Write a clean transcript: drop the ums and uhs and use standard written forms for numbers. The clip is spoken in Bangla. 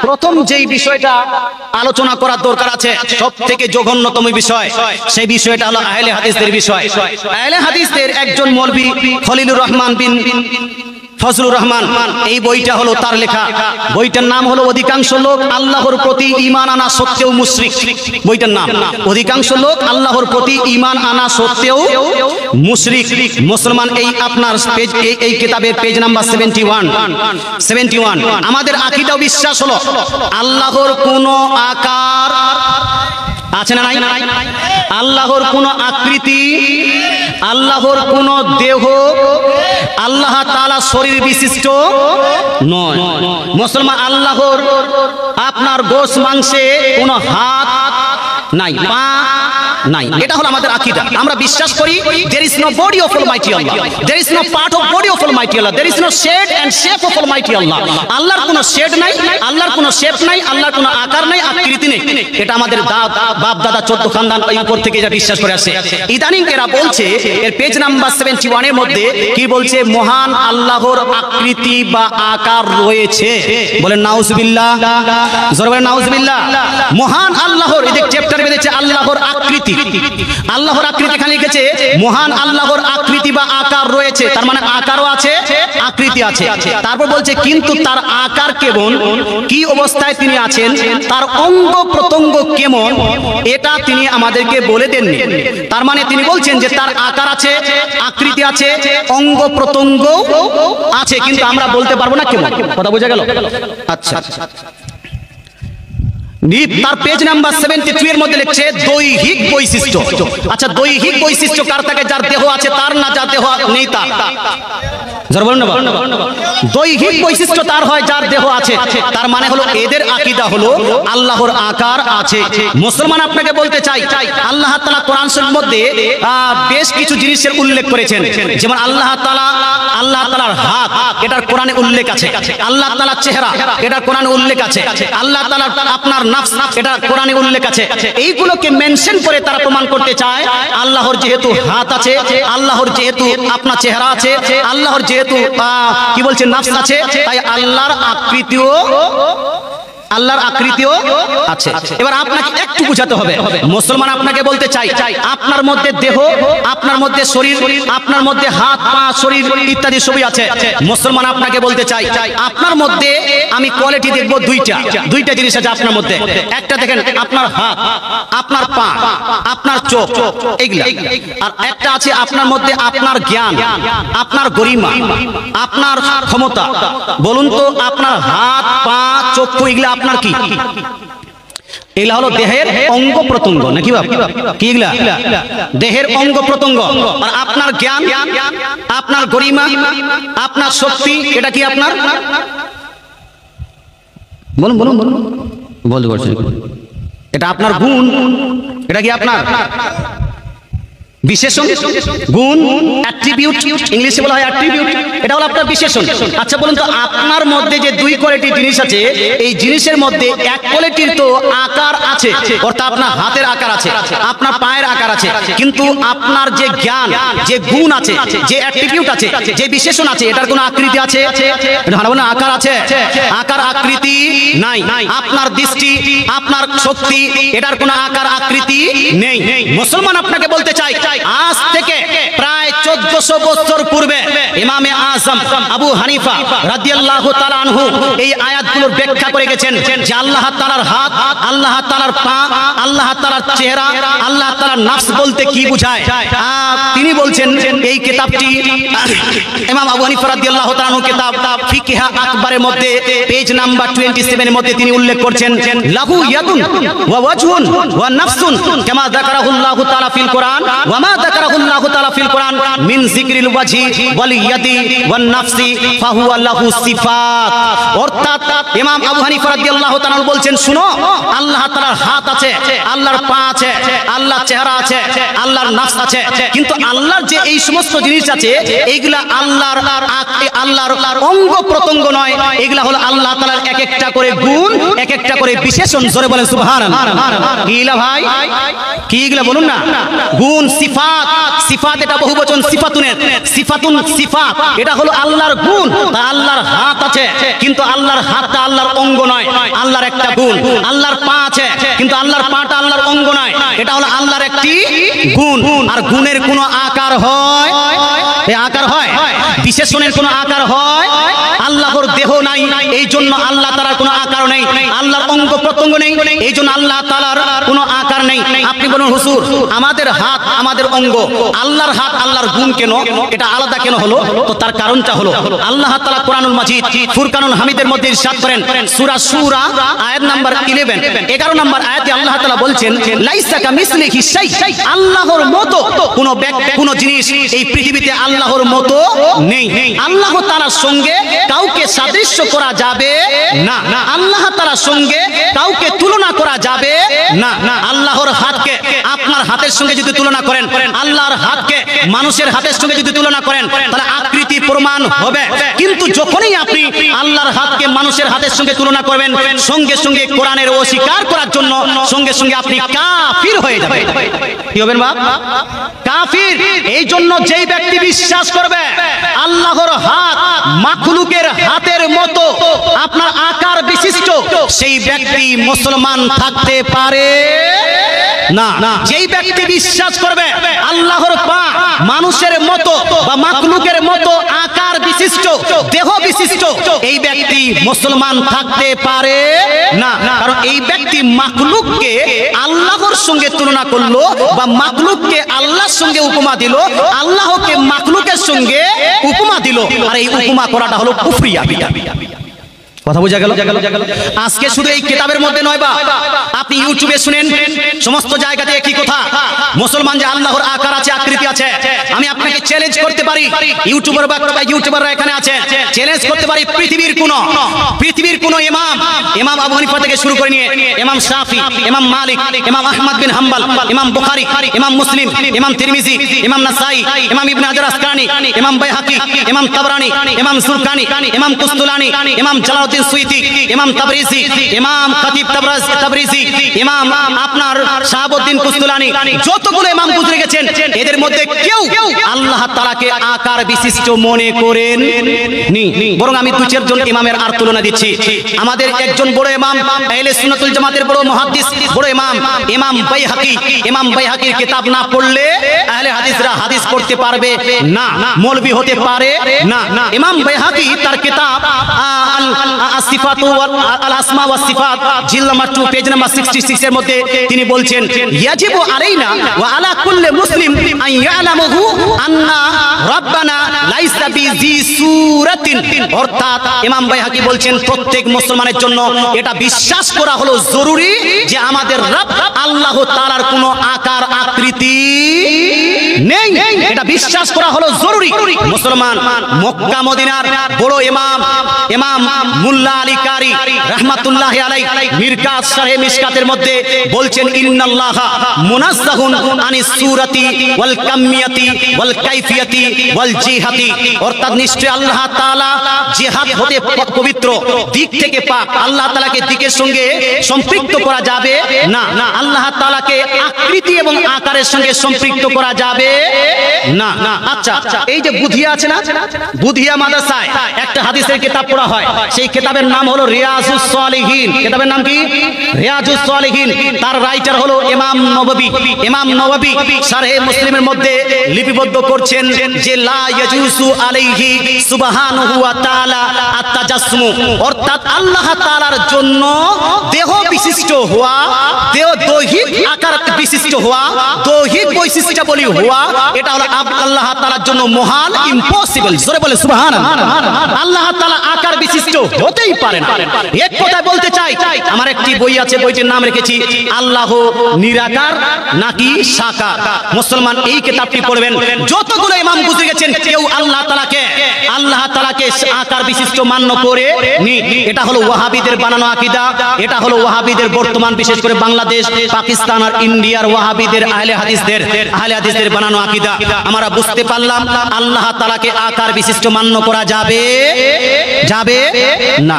প্রথম যেই বিষয়টা আলোচনা করার দরকার আছে সবথেকে জঘন্যতম বিষয়, সেই বিষয়টা হলো আহলে হাদিসদের বিষয়। আহলে হাদিসদের একজন মৌলভী খলিলুর রহমান বিন ফজলুর রহমান, এই বইটা হলো তার লেখা। বইটার নাম হলো অধিকাংশ লোক আল্লাহর প্রতি ঈমান আনা সত্ত্বেও মুশরিক। বইটার নাম অধিকাংশ লোক আল্লাহর প্রতি ঈমান আনা সত্ত্বেও মুশরিক মুসলমান। এই আপনার পেজ, এই কিতাবের পেজ নাম্বার 71। আমাদের আকীদা বিশ্বাস হলো আল্লাহর কোনো আকার আছে না নাই, আল্লাহর কোনো আকৃতি, আল্লাহর কোনো দেহ, আল্লাহ তাআলা শরীর বিশিষ্ট নয়। মুসলমান আল্লাহর আপনার গোশ মাংসে কোনো হাত নাই, পা নাই, এটা হলো আমাদের আকীদা। আমরা বিশ্বাস করি there is no body of Almighty Allah, there is no part of body of Almighty Allah, there is no shade and shape of Almighty Allah। আল্লাহর কোনো শেড নাই, আল্লাহর কোনো শেপ নাই, আল্লাহর কোনো আকার নাই, আকৃতি নেই। এটা আমাদের বাপ দাদা 14 খানদান উপর থেকে যা বিশ্বাস করে আসে। ইদানিং এরা বলছে এর পেজ নাম্বার 71 এর মধ্যে কি বলছে, মহান আল্লাহর আকৃতি বা আকার রয়েছে। বলেন নাউজুবিল্লাহ, জোরে বলেন নাউজুবিল্লাহ। মহান আল্লাহর, এই যে চ্যাপ্টার বেঁধেছে আল্লাহর আকৃতি, আল্লাহর আকৃতি এখানে লিখেছে মহান আল্লাহর আকৃতি বা আকার রয়েছে, তার মানে আকারও আছে, আকৃতি আছে। তারপর বলছে কিন্তু তার আকার কেমন, কি অবস্থায় তিনি আছেন, তার অঙ্গ প্রত্যঙ্গ কেমন, এটা তিনি আমাদেরকে বলে দেননি। তার মানে তিনি বলছেন যে তার আকার আছে, আকৃতি আছে, অঙ্গ প্রত্যঙ্গ আছে, কিন্তু আমরা বলতে পারবো না কেমন। কথা বোঝা গেল? আচ্ছা, তার পেজ নাম্বার 72 এর মধ্যে লিখছে দৈহিক বৈশিষ্ট্য। আচ্ছা, দৈহিক বৈশিষ্ট্য কার থাকে? যার দেহ আছে তার, না যার দেহ নেই তার? দৈহিক বৈশিষ্ট্য তার হয় যার দেহ আছে। তার মানে হলো এদের আকীদা হলো আল্লাহর আকার আছে। মুসলমান আপনাকে বলতে চাই আল্লাহ তাআলা কোরআন শরীফের মধ্যে বেশ কিছু জিনিসের উল্লেখ করেছেন, যেমন আল্লাহ তাআলার হাত, এটার কোরআনে উল্লেখ আছে। আল্লাহ তাআলার চেহারা, এটার কোরআনে উল্লেখ আছে। আল্লাহ তাআলার আপনার নফস, এটা কোরআনে উল্লেখ আছে। এইগুলোকে মেনশন করে তারা প্রমাণ করতে চায় আল্লাহর যেহেতু হাত আছে, আল্লাহর যেহেতু আপনার চেহারা আছে, আল্লাহর যেহেতু কি বলছে নফস আছে, তাই আল্লাহর আকৃতিও আছে। এবার আপনাকে একটু বুঝাতে হবে, মুসলমান আপনাকে বলতে চাই আপনার মধ্যে দেহ, আপনার মধ্যে শরীর, আপনার মধ্যে হাত পা শরীর ইত্যাদি সবই আছে। মুসলমান আপনাকে বলতে চাই আপনার মধ্যে আমি কোয়ালিটি দেখবো দুইটা জিনিস আছে আপনার মধ্যে। একটা দেখেন আপনার হাত, আপনার পা, আপনার চোখ, এইগুলা। আর একটা আছে আপনার মধ্যে আপনার জ্ঞান, আপনার গরিমা, আপনার ক্ষমতা। বলুন তো আপনার হাত পা চক্ষু এগুলা আপনার কি? এগুলা হলো দেহের অঙ্গ প্রত্যঙ্গ, নাকি বাপ? কি এগুলা? দেহের অঙ্গ প্রত্যঙ্গ। আর আপনার জ্ঞান, আপনার গরিমা, আপনার শক্তি, এটা কি আপনার? বলুন বলুন বলুন, বলতে পারছেন? এটা আপনার গুণ, এটা কি আপনার বিশেষণ, গুণ, অ্যাট্রিবিউট, ইংলিশে বলা হয় অ্যাট্রিবিউট, এটা হলো আপনার বিশেষণ। আচ্ছা বলুন তো আপনার মধ্যে যে দুই কোয়ালিটির জিনিস আছে, এই জিনিসের মধ্যে এক কোয়ালিটির তো আকার আছে, অর্থাৎ আপনার হাতের আকার আছে, আপনার পায়ের আকার আছে, কিন্তু আপনার যে জ্ঞান, যে গুণ আছে, যে অ্যাট্রিবিউট আছে, যে বিশেষণ আছে, এটার কোনো আকৃতি আছে? না, আকার আছে, আকার আকৃতি নাই। আপনার দৃষ্টি, আপনার শক্তি, এটার কোনো আকার আকৃতি নেই। মুসলমান আপনাকে বলতে চাই আজ থেকে প্রায় 1400 বছর পূর্বে ইমামে আযম আবু হানিফা রাদিয়াল্লাহু তাআলা আনহু এই আয়াতগুলোর ব্যাখ্যা করে গেছেন যে আল্লাহ তাআলার হাত, আল্লাহ তাআলার পা, আল্লাহ তাআলার চেহারা, আল্লাহ তাআলার নফস বলতে কি বোঝায়। তিনি বলছেন এই কিতাবটি ইমাম আবু হানিফা রাদিয়াল্লাহু তাআলা আনহু কিতাব ফিকহ আকবরের মধ্যে পেজ নাম্বার 27 এর মধ্যে তিনি উল্লেখ করছেন লাহু ইয়াদুন ওয়া ওয়াজহুন ওয়া নাফসুন কামা যাকারাহুল্লাহু তাআলা ফিল কোরআন ওয়া মা যাকারাহুল্লাহু তাআলা ফিল কোরআন মিন যিকরিল ওয়াজহি ওয়াল ইয়াদি ওয়ান নাফসি ফাহুয়া লাহু সিফাত। অর্থাৎ ইমাম আবু হানিফা রাদিয়াল্লাহু তাআলা বলছেন শুনো, আল্লাহ তাআলার হাত আছে, আল্লাহর পা আছে, আল্লাহর চেহারা আছে, আল্লাহর নফস আছে, কিন্তু আল্লাহর যে এই সমস্ত জিনিস আছে এইগুলা আল্লাহর অঙ্গ প্রত্যঙ্গ নয়, এগুলা হলো আল্লাহ তাআলার এক একটা করে গুণ, এক একটা করে বিশেষণ। জোরে বলেন সুবহানাল্লাহ। কিলা ভাই, কি এগুলা বলুন না? গুণ, সিফাত। সিফাত এটা বহুবচন সিফাতুনের, সিফাতুন সিফাত, এটা হলো আল্লাহর গুণ। আল্লাহর হাত আছে, কিন্তু আল্লাহর হাতটা আল্লাহর অঙ্গ নয়, আল্লাহর একটা গুণ। আল্লাহর পা আছে, কিন্তু আল্লাহর পাটা আল্লাহর অঙ্গ নয়, এটা হলো আল্লাহর একটি গুণ। আর গুণের কোনো আকার হয়, এই আকার হয়, বিশেষণের কোনো আকার হয়। আল্লাহর দেহ নাই, এই জন্য আল্লাহ তাআলার কোনো আকার নেই। আল্লাহর অঙ্গ প্রত্যঙ্গ নেই, এই জন্য আল্লাহ তাআলার কোনো আকার নেই। আপনি বলুন হুজুর, আমাদের হাত আমাদের অঙ্গ, আল্লাহর হাত আল্লাহর গুণ কেন, এটা আলাদা কেন হলো? তো তার কারণটা হলো আল্লাহ তাআলা কোরআনুল মাজিদ ফুরকানুল হামিদের মধ্যে ইরশাদ করেন, সূরা শূরা আয়াত নাম্বার 11, 11 নম্বর আয়াতে আল্লাহ তাআলা বলছেন, লাইসা কামিসলিহি শাই, আল্লাহর মতো কোনো জিনিস এই পৃথিবীতে আল্লাহর মতো নেই। আল্লাহ তাআলার সঙ্গে কাউকে সাদৃশ্য করা যাবে না, আল্লাহ তাআলার সঙ্গে কাউকে তুলনা করা যাবে না। আল্লাহর হাতকে আপনার হাতের সঙ্গে যদি তুলনা করেন, আল্লাহর হাতকে মানুষের হাতের সঙ্গে যদি তুলনা করেন, তাহলে আকৃতি প্রমাণ হবে। কিন্তু যখনই আপনি আল্লাহর হাতকে মানুষের হাতের সঙ্গে তুলনা করবেন, সঙ্গে সঙ্গে কোরআনের অস্বীকার করার জন্য সঙ্গে সঙ্গে আপনি কাফির হয়ে যাবেন। কি হবেন বাপ? কাফির। এই জন্য যেই ব্যক্তি বিশ্বাস করবে আল্লাহর হাত মাখলুকের হাতের মতো আপনার আকার বিশিষ্ট, সেই ব্যক্তি মুসলমান থাকতে পারে না। যেই ব্যক্তি বিশ্বাস করবে আল্লাহর পা মানুষের মতো বা মাখলুকের মতো আকার বিশিষ্ট, দেহ বিশিষ্ট, এই ব্যক্তি মুসলমান থাকতে পারে না। কারণ এই ব্যক্তি মাখলুককে আল্লাহর সঙ্গে তুলনা করলো বা মাখলুককে আল্লাহর সঙ্গে উপমা দিল, আল্লাহকে মাখলুকের সঙ্গে উপমা দিল। আর এই উপমা করাটা হলো কুফরিয়া। কথা বোঝা গেল? আজকে শুধু এই কিতাবের মধ্যে নয়, বা আপনি ইউটিউবে শুনেন, সমস্ত জায়গাতে একই কথা, মুসলমান যে আল্লাহর আকার আছে, আকৃতি আছে। আমি আপনাকে চ্যালেঞ্জ করতে পারি, ইউটিউবাররা এখানে আছে, চ্যালেঞ্জ করতে পারি, পৃথিবীর কোন ইমাম আবু হানিফা থেকে শুরু করে নিয়ে ইমাম শাফি, ইমাম মালিক, ইমাম আহমদ বিন হাম্বল, ইমাম বুখারী, ইমাম মুসলিম, ইমাম তিরমিজি, ইমাম নাসাই, ইমাম ইবনে হাজার আসকালানী, ইমাম বাইহাকি, ইমাম তাবরানী, ইমাম সুরকানি, ইমাম কুস্তুলানী, ইমাম জালালউদ্দিন সুয়ুতি, ইমাম তাবরিজি, ইমাম খতিব তাবরিজি, ইমাম আপনার শাহাবুদ্দিন কুস্তুলানী, যতগুলো ইমাম গুজরে গেছেন, এদের মধ্যে কেউ আল্লাহ তাআলাকে আকার বিশিষ্ট মনে করেন নি। বরং আমি দুই চারজন ইমামের আর তুলনা দিচ্ছি। আমাদের একজন বড় ইমাম, আহলে সুন্নাতুল জামাতের বড় মুহাদ্দিস, বড় ইমাম বাইহাকি। ইমাম বাইহাকির কিতাব না পড়লে আহলে হাদিসরা হাদিস পড়তে পারবে না, মৌলবি হতে পারে না। ইমাম বাইহাকি তার কিতাব আসিফাতু আল আসমা ওয়াস সিফাত, জিলদ নাম্বার 2, পেজ নাম্বার 66 এর মধ্যে তিনি বলছেন, ইয়াজিবু আলাইনা ওয়া আলা কুল্লি মুসলিম আন ইয়ালামহু আন্না রাব্বানা লাইসা বিজি সূরাতিন। অর্থাৎ ইমাম বাইহাকি বলছেন, প্রত্যেক মুসলমানের জন্য এটা বিশ্বাস করা হলো জরুরি যে আমাদের রব আল্লাহ তাআলার কোনো আকার আকৃতি নেই, এটা বিশ্বাস করা হলো জরুরি। মুসলমান মক্কা মদিনার বড় ইমাম মুল্লা আলী কারি রাহমাতুল্লাহি আলাইহি মিরকাত শারহে মিশকাতের মধ্যে বলছেন, ইন্নাল্লাহা মুনাজ্জাহুন আনিস সূরাতি ওয়াল কামিয়াতি ওয়াল কাইফিয়াতি ওয়াল জিহাতি। অর্থাৎ নিশ্চয় আল্লাহ তাআলা জিহাদ হতে পবিত্র, দিক থেকে পাক। আল্লাহ তাআলাকে দিকের সঙ্গে সম্পৃক্ত করা যাবে না, আল্লাহ তাআলাকে আকৃতি এবং আকারের সঙ্গে সম্পৃক্ত করা যাবে না। আচ্ছা, এই যে বুধিয়া আছে না, বুধিয়া মাদ্রাসায় একটা হাদিসের কিতাব পড়া হয়, সেই কিতাবের নাম হলো রিয়াজুস সালিহিন। কিতাবের নাম কি? রিয়াজুস সালিহিন। তার রাইটার হলো ইমাম নববী। ইমাম নববী শারহে মুসলিমের মধ্যে লিপিবদ্ধ করছেন যে লা ইয়াজুসু আলাইহি সুবহানাহু ওয়া তাআলা আত-তাজাসসুম। অর্থাৎ আল্লাহ তাআলার জন্য দেহ বিশিষ্ট হওয়া, দৈহিক আকার বিশিষ্ট হওয়া, দৈহিক বৈশিষ্ট্যাবলী হওয়া, এটা হলো আল্লাহ তাআলার জন্য মহাল, ইম্পসিবল। জোরে বলে সুবহানাল্লাহ। আল্লাহ তাআলা আকার বিশিষ্ট হতেই পারে না। এক কথা বলতে চাই, আমার একটি বই আছে, বইটির নাম রেখেছি আল্লাহ নিরাকার নাকি সাকার। মুসলমান এই কিতাবটি পড়বেন, যতগুলো ইমাম গুজরে গেছেন কেউ আল্লাহ তাআলাকে আকার বিশিষ্ট মান্য করে নি। এটা হলো ওয়াহাবিদের বানানো আকীদা, এটা হলো ওয়াহাবিদের বর্তমান বিশেষ করে বাংলাদেশ, পাকিস্তান আর ইন্ডিয়ার ওয়াহাবিদের আহলে হাদিসদের বানানো আকীদা। আমরা বুঝতে পারলাম আল্লাহ তাআলাকে আকার বিশিষ্ট মান্য করা যাবে না।